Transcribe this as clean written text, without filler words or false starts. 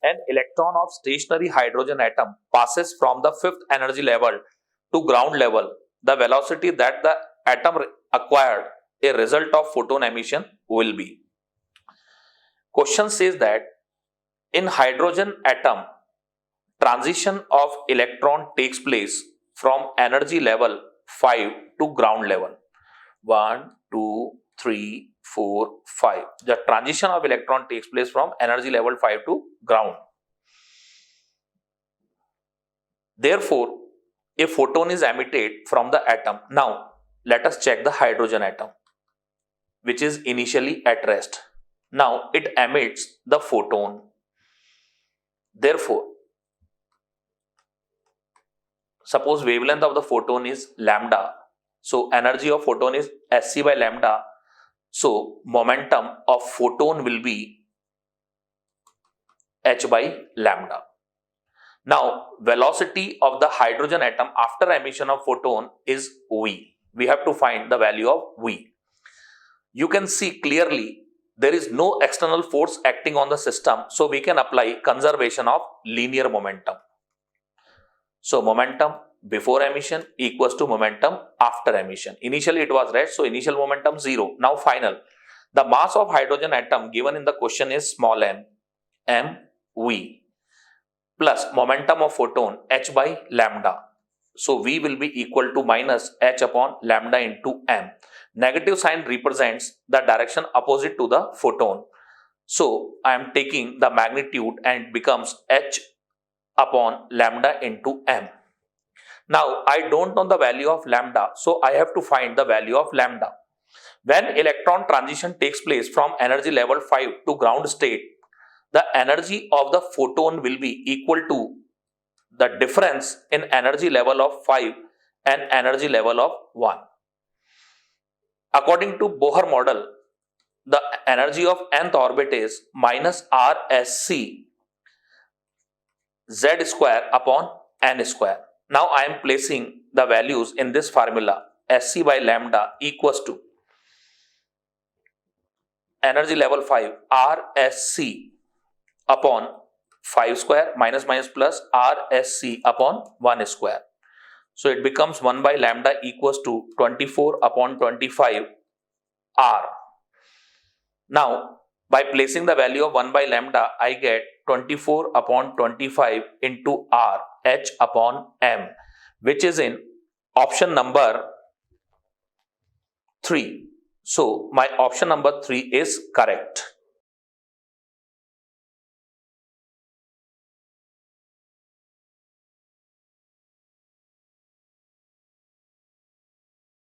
An electron of stationary hydrogen atom passes from the fifth energy level to ground level. The velocity that the atom acquired a result of photon emission will be. Question says that in hydrogen atom, transition of electron takes place from energy level 5 to ground level. 1, 2, 3, 4, 5. The transition of electron takes place from energy level 5 to ground. Therefore, a photon is emitted from the atom. Now, let us check the hydrogen atom, which is initially at rest. Now, it emits the photon. Therefore, suppose wavelength of the photon is lambda. So, energy of photon is Sc by lambda. So, momentum of photon will be h by lambda. Now, velocity of the hydrogen atom after emission of photon is v. We have to find the value of v. You can see clearly there is no external force acting on the system, so we can apply conservation of linear momentum. So, momentum before emission equals to momentum after emission. Initially it was rest, so initial momentum 0. Now final. The mass of hydrogen atom given in the question is small m, mv, plus momentum of photon h by lambda. So v will be equal to minus h upon lambda into m. Negative sign represents the direction opposite to the photon. So I am taking the magnitude and it becomes h upon lambda into m. Now I don't know the value of lambda, so I have to find the value of lambda. When electron transition takes place from energy level 5 to ground state, the energy of the photon will be equal to the difference in energy level of 5 and energy level of 1. According to Bohr model, the energy of nth orbit is minus RSC z square upon n square. Now I am placing the values in this formula. Sc by lambda equals to energy level 5 RSC upon 5 square minus plus RSC upon 1 square. So it becomes 1 by lambda equals to 24 upon 25 R. Now by placing the value of 1 by lambda, I get 24 upon 25 into R, h upon m, which is in option number 3. So my option number 3 is correct.